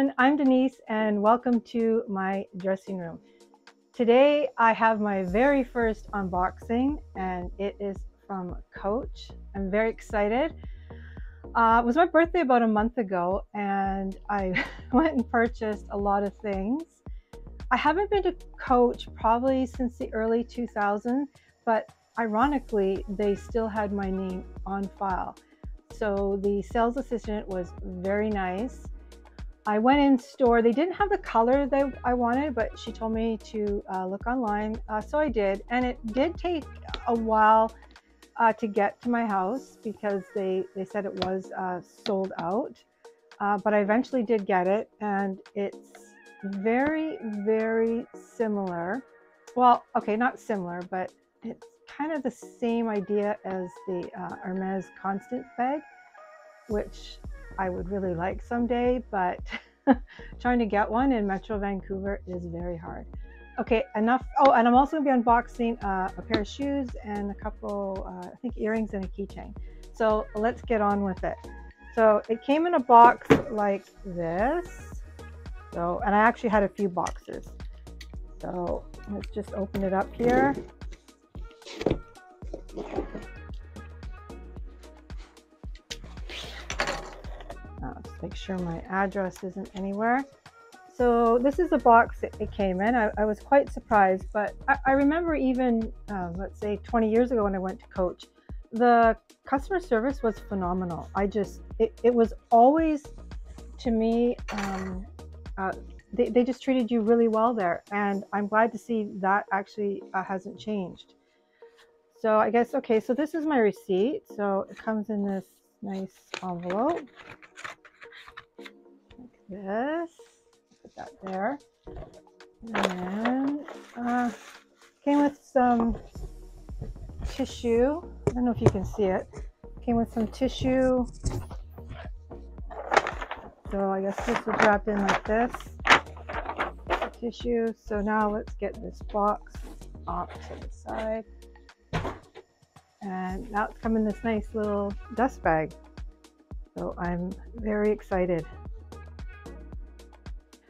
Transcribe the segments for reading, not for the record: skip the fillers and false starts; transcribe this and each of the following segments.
everyone, I'm Denise and welcome to my dressing room. Today I have my very first unboxing and it is from Coach. I'm very excited. It was my birthday about a month ago and I went and purchased a lot of things. I haven't been to Coach probably since the early 2000s, but ironically they still had my name on file. So the sales assistant was very nice. I went in store. They didn't have the color that I wanted, but she told me to look online. So I did. And it did take a while to get to my house because they said it was sold out. But I eventually did get it. And it's very, very similar. Well, okay, not similar, but it's kind of the same idea as the Hermes Constant bag, which I would really like someday, but trying to get one in Metro Vancouver is very hard. Okay, enough. Oh, and I'm also gonna be unboxing a pair of shoes and a couple, I think earrings and a keychain. So let's get on with it. So it came in a box like this. So, and I actually had a few boxes. So let's just open it up here. Just make sure my address isn't anywhere. So this is the box it came in. I was quite surprised, but I remember even, let's say 20 years ago when I went to Coach, the customer service was phenomenal. It was always, to me, they just treated you really well there. And I'm glad to see that actually hasn't changed. So I guess, okay, so this is my receipt. So it comes in this nice envelope. This, put that there, and then came with some tissue. I don't know if you can see it. Came with some tissue. So I guess this was wrapped in like this, tissue. So now let's get this box off to the side. And now it's come in this nice little dust bag. So I'm very excited.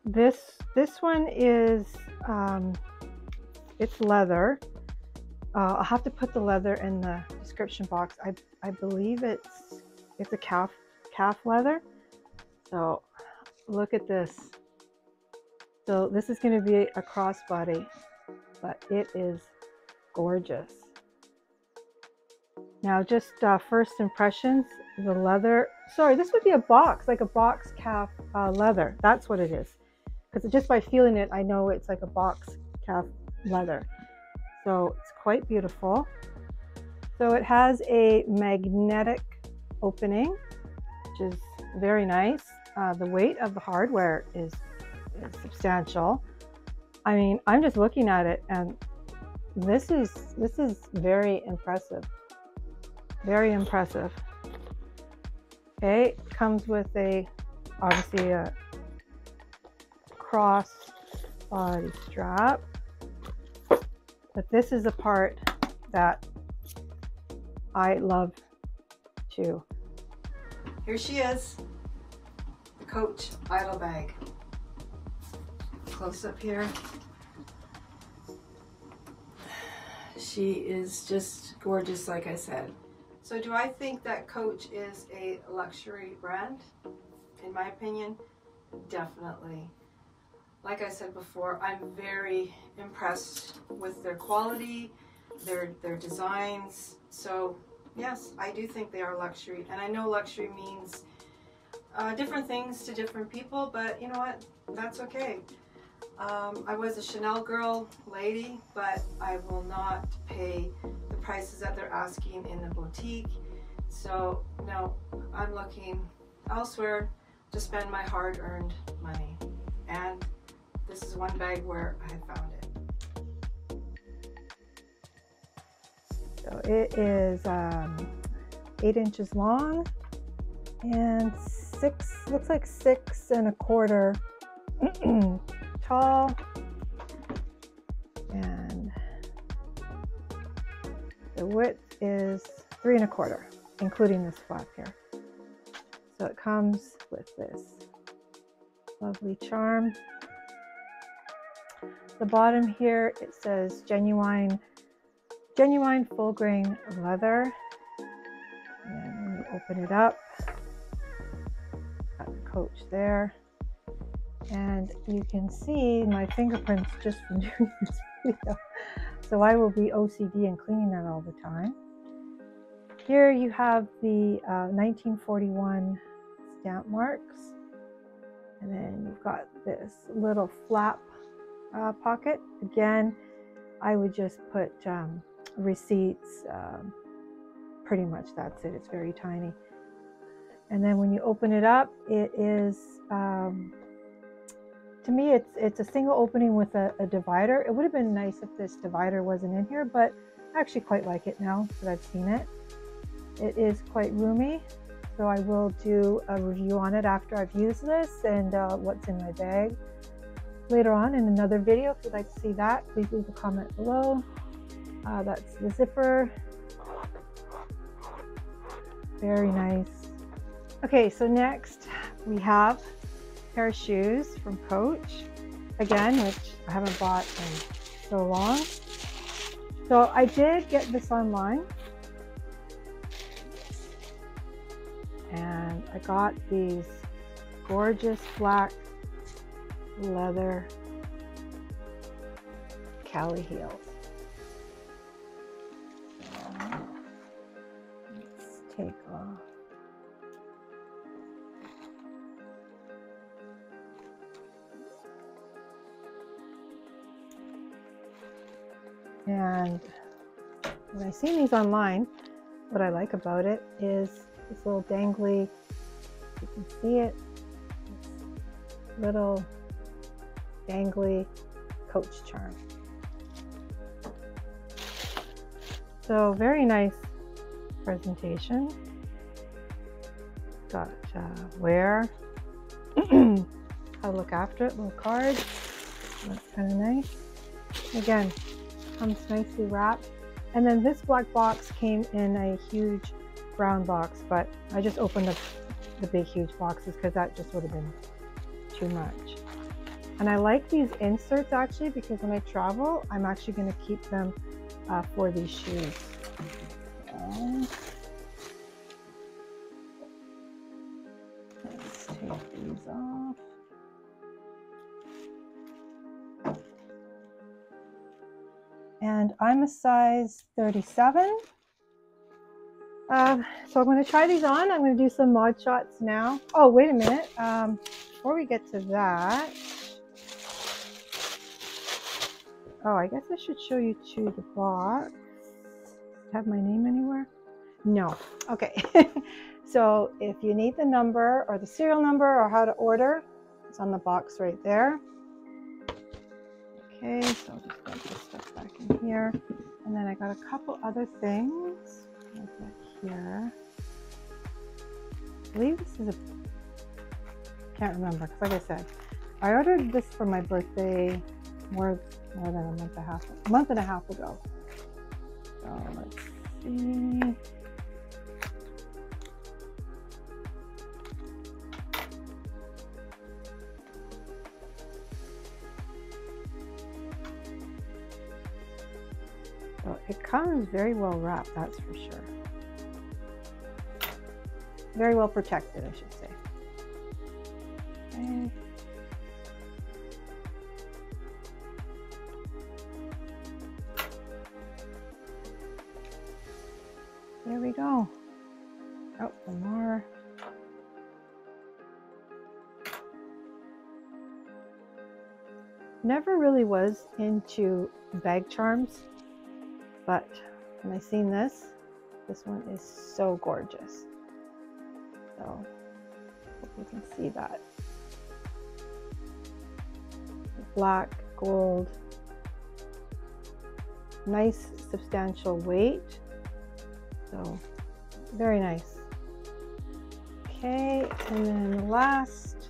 This one is it's leather. I'll have to put the leather in the description box. I believe it's a calf leather. So look at this. So this is going to be a crossbody, but it is gorgeous. Now just first impressions, the leather. Sorry, this would be a box, like a box calf leather. That's what it is. Because just by feeling it, I know it's like a box calf leather. So it's quite beautiful. So it has a magnetic opening, which is very nice. The weight of the hardware is substantial. I mean, I'm just looking at it and this is very impressive. Very impressive. Okay, comes with obviously a cross body strap, but this is the part that I love too. Here she is, the Coach idle bag. Close up here. She is just gorgeous, like I said. So do I think that Coach is a luxury brand? In my opinion, definitely. Like I said before, I'm very impressed with their quality, their designs. So yes, I do think they are luxury. And I know luxury means different things to different people, but you know what? That's okay. I was a Chanel girl lady, but I will not pay the prices that they're asking in the boutique. So no, I'm looking elsewhere to spend my hard-earned money. And this is one bag where I found it. So it is 8 inches long and looks like 6 1/4 tall, and the width is 3 1/4, including this flap here. So it comes with this Lovely charm. The bottom here, it says genuine full grain leather. And then when you open it up, got the Coach there. And you can see my fingerprints just from doing this video. So I will be OCD and cleaning that all the time. Here you have the 1941 stamp marks. And then you've got this little flap pocket. Again, I would just put receipts. Pretty much that's it. It's very tiny. And then when you open it up, it is, to me, it's a single opening with a divider. It would have been nice if this divider wasn't in here, but I actually quite like it now that I've seen it. It is quite roomy, so I will do a review on it after I've used this and what's in my bag later on in another video. If you'd like to see that, please leave a comment below. That's the zipper. Very nice. Okay, so next we have a pair of shoes from Coach, again, which I haven't bought in so long. So I did get this online. And I got these gorgeous black leather Cali heels. Let's take off. And when I seen these online, what I like about it is this little dangly, you can see it, this little dangly Coach charm. So very nice presentation. Got wear, how to look after it, little card. That's kind of nice. Again, comes nicely wrapped. And then this black box came in a huge brown box, but I just opened up the big huge boxes because that just would have been too much. And I like these inserts actually because when I travel, I'm actually going to keep them for these shoes. So, let's take these off. And I'm a size 37. So I'm going to try these on. I'm going to do some mod shots now. Oh, wait a minute. Before we get to that, oh, I guess I should show you to the box. Have my name anywhere? No. Okay. So if you need the number or the serial number or how to order, it's on the box right there. Okay, so I'll just put this stuff back in here. And then I got a couple other things. Like that here. I believe this is can't remember because like I said, I ordered this for my birthday more than a month and a half ago. So let's see. So it comes very well wrapped, that's for sure. Very well protected, I should say. Okay. There we go. Oh, some more. Never really was into bag charms, but when I seen this one is so gorgeous. So, hope you can see that. Black, gold, nice substantial weight. So, very nice. Okay, and then the last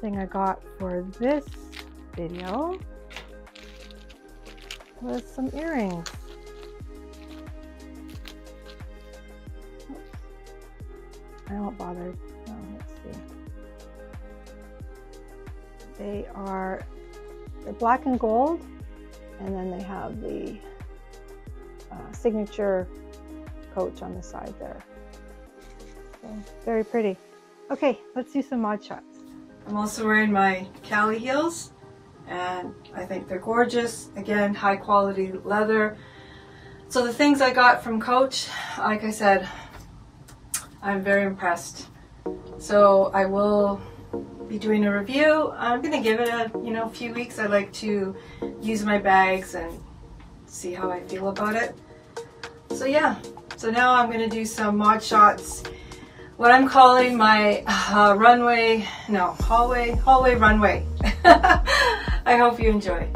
thing I got for this video was some earrings. Oops. I won't bother. Oh, let's see. They're black and gold, and then they have the signature Coach on the side there. So very pretty. Okay, let's do some mod shots. I'm also wearing my Cali heels, and I think they're gorgeous. Again, high quality leather. So the things I got from Coach, like I said, I'm very impressed. So I will be doing a review. I'm gonna give it a few weeks. I like to use my bags and see how I feel about it. So yeah, so now I'm gonna do some mod shots, what I'm calling my hallway runway. I hope you enjoy.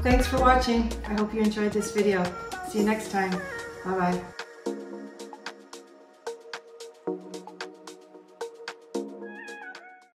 Thanks for watching. I hope you enjoyed this video. See you next time. Bye-bye.